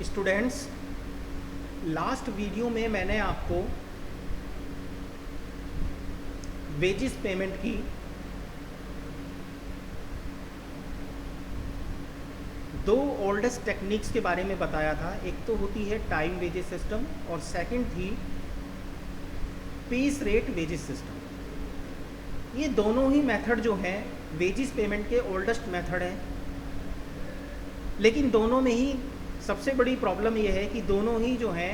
Students, last video में मैंने आपको वेजेस पेमेंट की दो ओल्डेस्ट टेक्निक्स के बारे में बताया था। एक तो होती है टाइम वेजेस सिस्टम और सेकंड थी पीस रेट वेजेस सिस्टम। ये दोनों ही मेथड जो हैं वेजेस पेमेंट के ओल्डेस्ट मेथड हैं, लेकिन दोनों में ही सबसे बड़ी प्रॉब्लम ये है कि दोनों ही जो हैं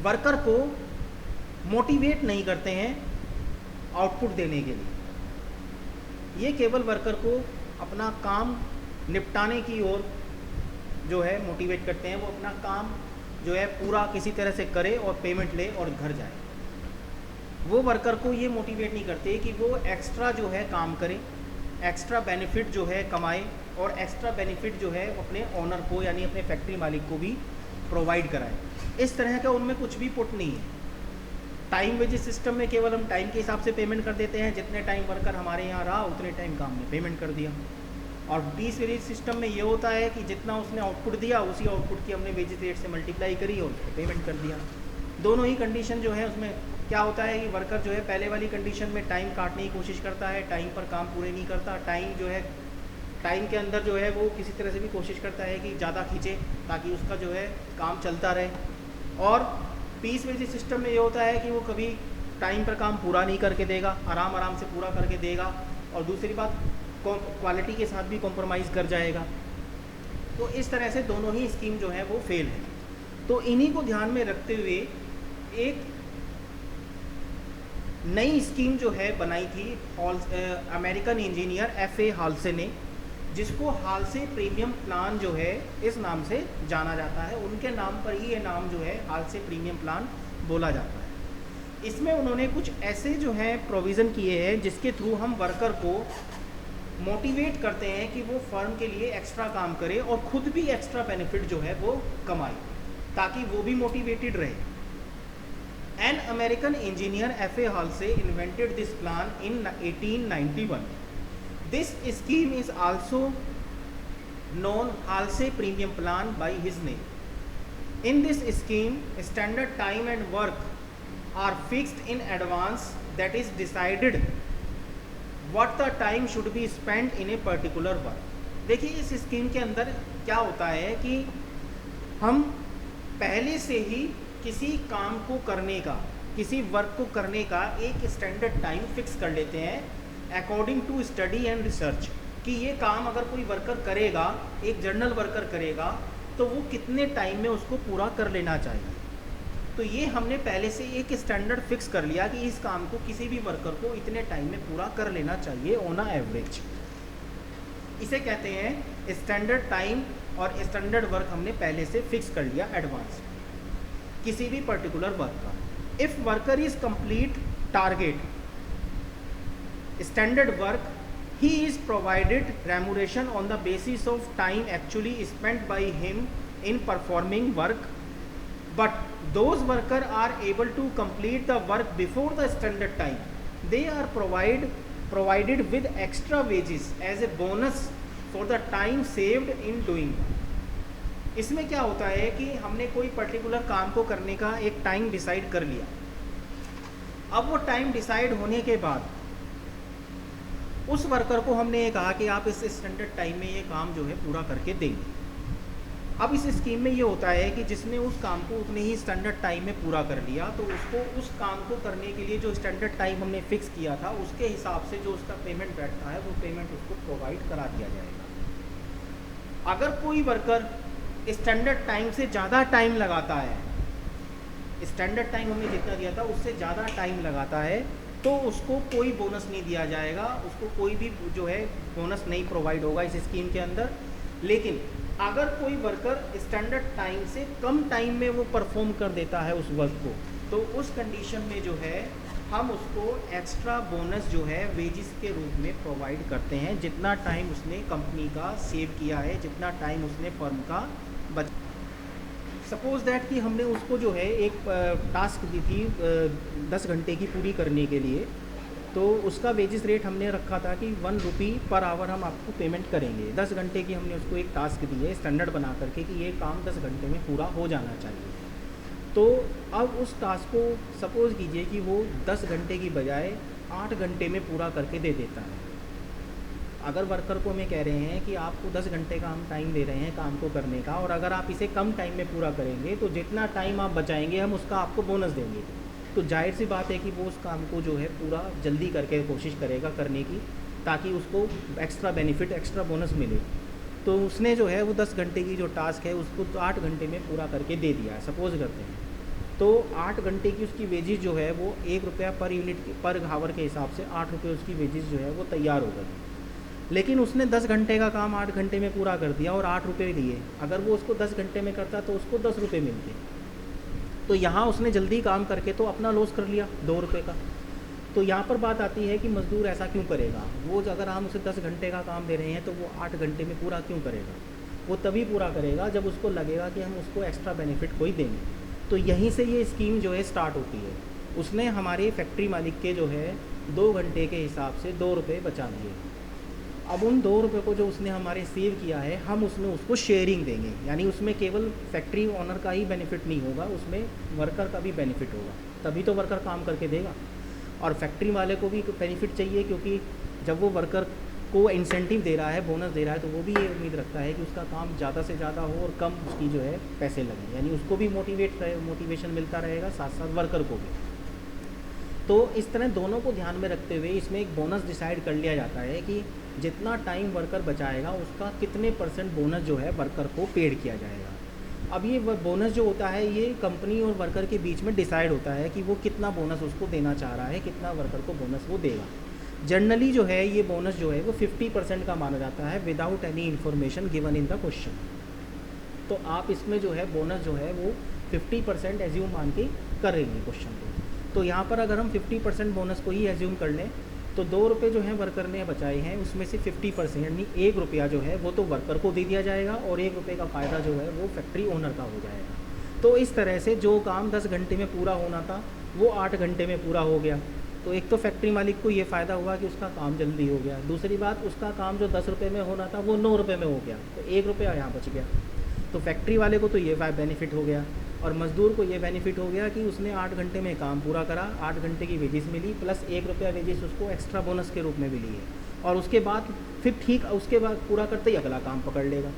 वर्कर को मोटिवेट नहीं करते हैं आउटपुट देने के लिए। ये केवल वर्कर को अपना काम निपटाने की ओर जो है मोटिवेट करते हैं। वो अपना काम जो है पूरा किसी तरह से करे और पेमेंट ले और घर जाए। वो वर्कर को ये मोटिवेट नहीं करते कि वो एक्स्ट्रा जो है काम करे, एक्स्ट्रा बेनिफिट जो है कमाए और एक्स्ट्रा बेनिफिट जो है अपने ओनर को यानी अपने फैक्ट्री मालिक को भी प्रोवाइड कराए। इस तरह का उनमें कुछ भी पुट नहीं है। टाइम वेजेस सिस्टम में केवल हम टाइम के हिसाब से पेमेंट कर देते हैं, जितने टाइम वर्कर हमारे यहाँ रहा उतने टाइम का हमने पेमेंट कर दिया। और पीस वेजेस सिस्टम में ये होता है कि जितना उसने आउटपुट दिया उसी आउटपुट की हमने वेजेस रेट से मल्टीप्लाई करी और उसको पेमेंट कर दिया। दोनों ही कंडीशन जो है उसमें क्या होता है कि वर्कर जो है पहले वाली कंडीशन में टाइम काटने की कोशिश करता है, टाइम पर काम पूरे नहीं करता। टाइम जो है टाइम के अंदर जो है वो किसी तरह से भी कोशिश करता है कि ज़्यादा खींचे ताकि उसका जो है काम चलता रहे। और पीस वेजेस सिस्टम में ये होता है कि वो कभी टाइम पर काम पूरा नहीं करके देगा, आराम आराम से पूरा करके देगा। और दूसरी बात क्वालिटी के साथ भी कॉम्प्रोमाइज़ कर जाएगा। तो इस तरह से दोनों ही स्कीम जो है वो फेल है। तो इन्हीं को ध्यान में रखते हुए एक नई स्कीम जो है बनाई थी अमेरिकन इंजीनियर FA हाल्से ने, जिसको हाल्से प्रीमियम प्लान जो है इस नाम से जाना जाता है। उनके नाम पर ही ये नाम जो है हाल्से प्रीमियम प्लान बोला जाता है। इसमें उन्होंने कुछ ऐसे जो है प्रोविज़न किए हैं जिसके थ्रू हम वर्कर को मोटिवेट करते हैं कि वो फर्म के लिए एक्स्ट्रा काम करे और ख़ुद भी एक्स्ट्रा बेनिफिट जो है वो कमाए ताकि वो भी मोटिवेटेड रहे। An American engineer FA Halsey invented this plan in 1891. This scheme is also known Halsey Premium Plan by his name. In this scheme, standard time and work are fixed in advance, that is decided what the time should be spent in a particular work. देखिए इस scheme के अंदर क्या होता है कि हम पहले से ही किसी काम को करने का, किसी वर्क को करने का एक स्टैंडर्ड टाइम फिक्स कर लेते हैं according to study and research कि ये काम अगर कोई वर्कर करेगा, एक जर्नल वर्कर करेगा, तो वो कितने टाइम में उसको पूरा कर लेना चाहिए। तो ये हमने पहले से एक स्टैंडर्ड फिक्स कर लिया कि इस काम को किसी भी वर्कर को इतने टाइम में पूरा कर लेना चाहिए ऑन अ एवरेज। इसे कहते हैं स्टैंडर्ड टाइम और स्टैंडर्ड वर्क हमने पहले से फिक्स कर लिया एडवांस किसी भी पर्टिकुलर वर्क का। If worker is complete target standard work, he is provided remuneration on the basis of time actually spent by him in performing work, but those worker are able to complete the work before the standard time, they are provided with extra wages as a bonus for the time saved in doing. इसमें क्या होता है कि हमने कोई particular काम को करने का एक टाइम डिसाइड कर लिया। अब वो टाइम डिसाइड होने के बाद उस वर्कर को हमने ये कहा कि आप इस स्टैंडर्ड टाइम में ये काम जो है पूरा करके देंगे। अब इस स्कीम में ये होता है कि जिसने उस काम को उतने ही स्टैंडर्ड टाइम में पूरा कर लिया तो उसको उस काम को करने के लिए जो स्टैंडर्ड टाइम हमने फिक्स किया था उसके हिसाब से जो उसका पेमेंट बैठता है वो पेमेंट उसको प्रोवाइड करा दिया जाएगा। अगर कोई वर्कर स्टैंडर्ड टाइम से ज़्यादा टाइम लगाता है, स्टैंडर्ड टाइम हमने जितना दिया था उससे ज़्यादा टाइम लगाता है, तो उसको कोई बोनस नहीं दिया जाएगा, उसको कोई भी जो है बोनस नहीं प्रोवाइड होगा इस स्कीम के अंदर। लेकिन अगर कोई वर्कर स्टैंडर्ड टाइम से कम टाइम में वो परफॉर्म कर देता है उस वर्क को, तो उस कंडीशन में जो है हम उसको एक्स्ट्रा बोनस जो है वेजिस के रूप में प्रोवाइड करते हैं, जितना टाइम उसने कंपनी का सेव किया है, जितना टाइम उसने फर्म का बच। सपोज दैट कि हमने उसको जो है एक टास्क दी थी 10 घंटे की पूरी करने के लिए, तो उसका वेजेस रेट हमने रखा था कि 1 रुपी पर आवर हम आपको पेमेंट करेंगे। 10 घंटे की हमने उसको एक टास्क दी है स्टैंडर्ड बना करके कि ये काम 10 घंटे में पूरा हो जाना चाहिए। तो अब उस टास्क को सपोज़ कीजिए कि वो 10 घंटे की बजाय 8 घंटे में पूरा करके दे देता है। अगर वर्कर को हमें कह रहे हैं कि आपको 10 घंटे का हम टाइम दे रहे हैं काम को करने का, और अगर आप इसे कम टाइम में पूरा करेंगे तो जितना टाइम आप बचाएंगे हम उसका आपको बोनस देंगे। तो जाहिर सी बात है कि वो उस काम को जो है पूरा जल्दी करके कोशिश करेगा करने की, ताकि उसको एक्स्ट्रा बेनिफिट, एक्स्ट्रा बोनस मिले। तो उसने जो है वो 10 घंटे की जो टास्क है उसको तो 8 घंटे में पूरा करके दे दिया है, सपोज़ करते हैं। तो 8 घंटे की उसकी वेजेस जो है वो 1 रुपया पर यूनिट पर आवर के हिसाब से 8 रुपये उसकी वेजेस जो है वो तैयार हो गई। लेकिन उसने 10 घंटे का काम 8 घंटे में पूरा कर दिया और 8 रुपये दिए। अगर वो उसको 10 घंटे में करता तो उसको 10 रुपये मिलते। तो यहाँ उसने जल्दी काम करके तो अपना लॉस कर लिया 2 रुपये का। तो यहाँ पर बात आती है कि मज़दूर ऐसा क्यों करेगा। वो अगर हम उसे 10 घंटे का काम दे रहे हैं तो वो 8 घंटे में पूरा क्यों करेगा। वो तभी पूरा करेगा जब उसको लगेगा कि हम उसको एक्स्ट्रा बेनिफिट कोई देंगे। तो यहीं से ये स्कीम जो है स्टार्ट होती है। उसने हमारे फैक्ट्री मालिक के जो है 2 घंटे के हिसाब से 2 रुपये बचा दिए। अब उन 2 रुपये को जो उसने हमारे सेव किया है हम उसमें उसको शेयरिंग देंगे, यानी उसमें केवल फैक्ट्री ओनर का ही बेनिफिट नहीं होगा, उसमें वर्कर का भी बेनिफिट होगा। तभी तो वर्कर काम करके देगा। और फैक्ट्री वाले को भी बेनिफिट चाहिए, क्योंकि जब वो वर्कर को इंसेंटिव दे रहा है, बोनस दे रहा है, तो वो भी ये उम्मीद रखता है कि उसका काम ज़्यादा से ज़्यादा हो और कम उसकी जो है पैसे लगे, यानी उसको भी मोटिवेशन मिलता रहेगा, साथ साथ वर्कर को भी। तो इस तरह दोनों को ध्यान में रखते हुए इसमें एक बोनस डिसाइड कर लिया जाता है कि जितना टाइम वर्कर बचाएगा उसका कितने % बोनस जो है वर्कर को पेड किया जाएगा। अब ये बोनस जो होता है ये कंपनी और वर्कर के बीच में डिसाइड होता है कि वो कितना बोनस उसको देना चाह रहा है, कितना वर्कर को बोनस वो देगा। जनरली जो है ये बोनस जो है वो 50% का माना जाता है without any information given in the question. तो आप इसमें जो है बोनस जो है वो 50% एज्यूम मान के कर रही है क्वेश्चन को। तो यहाँ पर अगर हम 50% बोनस को ही एज्यूम कर लें तो 2 रुपये जो हैं वर्कर ने बचाए हैं उसमें से 50% यानी 1 रुपया जो है वो तो वर्कर को दे दिया जाएगा और 1 रुपये का फ़ायदा जो है वो फैक्ट्री ओनर का हो जाएगा। तो इस तरह से जो काम 10 घंटे में पूरा होना था वो 8 घंटे में पूरा हो गया। तो एक तो फैक्ट्री मालिक को ये फ़ायदा हुआ कि उसका काम जल्दी हो गया, दूसरी बात उसका काम जो 10 रुपये में होना था वो 9 रुपये में हो गया, तो 1 रुपया यहाँ बच गया। तो फैक्ट्री वाले को तो ये बेनिफिट हो गया और मज़दूर को ये बेनिफिट हो गया कि उसने 8 घंटे में काम पूरा करा, 8 घंटे की वेजेस मिली प्लस 1 रुपया वेजेस उसको एक्स्ट्रा बोनस के रूप में मिली है। और उसके बाद फिर ठीक उसके बाद पूरा करते ही अगला काम पकड़ लेगा।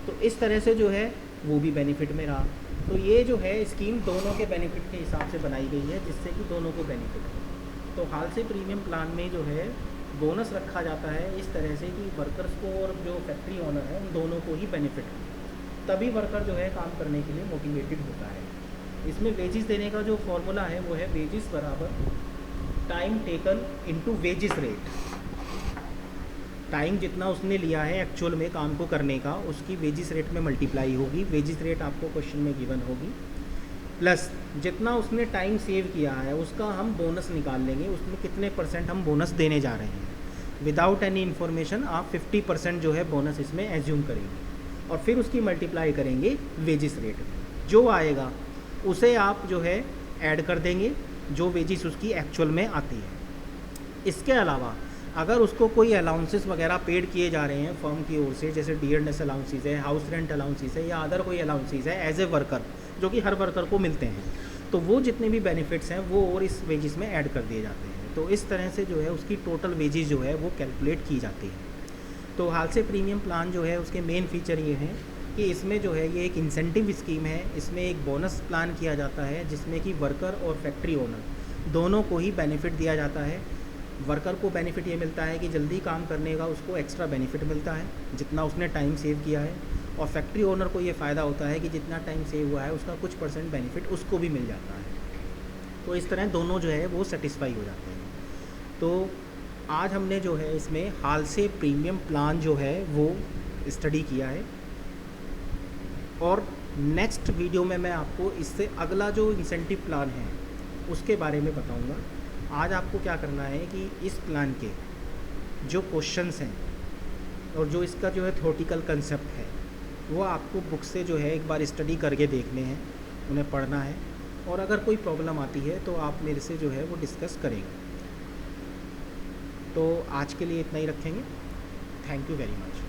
तो इस तरह से जो है वो भी बेनिफिट में रहा। तो ये जो है स्कीम दोनों के बेनिफिट के हिसाब से बनाई गई है, जिससे कि दोनों को बेनिफिट हो। तो हाल से प्रीमियम प्लान में जो है बोनस रखा जाता है इस तरह से कि वर्कर्स को और जो फैक्ट्री ओनर है उन दोनों को ही बेनिफिट हो, तभी वर्कर जो है काम करने के लिए मोटिवेटेड होता है। इसमें वेजेस देने का जो फॉर्मूला है वो है वेजेस बराबर time taken into wages rate. Time जितना उसने लिया है एक्चुअल में काम को करने का उसकी वेजेस रेट में मल्टीप्लाई होगी, वेजेस रेट आपको क्वेश्चन में गिवन होगी, प्लस जितना उसने टाइम सेव किया है उसका हम बोनस निकाल लेंगे, उसमें कितने % हम बोनस देने जा रहे हैं। विदाउट एनी इन्फॉर्मेशन आप 50% जो है बोनस इसमें एज्यूम करेंगे और फिर उसकी मल्टीप्लाई करेंगे वेजेस रेट में। जो आएगा उसे आप जो है ऐड कर देंगे जो वेजेस उसकी एक्चुअल में आती है। इसके अलावा अगर उसको कोई अलाउंसेस वगैरह पेड किए जा रहे हैं फर्म की ओर से, जैसे डियरनेस अलाउंसेस है, हाउस रेंट अलाउंसेस है या अदर कोई अलाउंसेस है एज ए वर्कर जो कि हर वर्कर को मिलते हैं, तो वो जितने भी बेनिफिट्स हैं वो और इस वेजेस में ऐड कर दिए जाते हैं। तो इस तरह से जो है उसकी टोटल वेजेस जो है वो कैलकुलेट की जाती है। तो हाल से प्रीमियम प्लान जो है उसके मेन फीचर ये हैं कि इसमें जो है ये एक इंसेंटिव स्कीम है, इसमें एक बोनस प्लान किया जाता है जिसमें कि वर्कर और फैक्ट्री ओनर दोनों को ही बेनिफिट दिया जाता है। वर्कर को बेनिफिट ये मिलता है कि जल्दी काम करने का उसको एक्स्ट्रा बेनिफिट मिलता है जितना उसने टाइम सेव किया है, और फैक्ट्री ओनर को ये फ़ायदा होता है कि जितना टाइम सेव हुआ है उसका कुछ % बेनिफिट उसको भी मिल जाता है। तो इस तरह दोनों जो है वो सेटिस्फाई हो जाते हैं। तो आज हमने जो है इसमें हाल से प्रीमियम प्लान जो है वो स्टडी किया है और नेक्स्ट वीडियो में मैं आपको इससे अगला जो इंसेंटिव प्लान है उसके बारे में बताऊंगा। आज आपको क्या करना है कि इस प्लान के जो क्वेश्चंस हैं और जो इसका जो है थ्योरेटिकल कंसेप्ट है वो आपको बुक से जो है एक बार स्टडी करके देखने हैं, उन्हें पढ़ना है, और अगर कोई प्रॉब्लम आती है तो आप मेरे से जो है वो डिस्कस करेंगे। तो आज के लिए इतना ही रखेंगे। Thank you very much.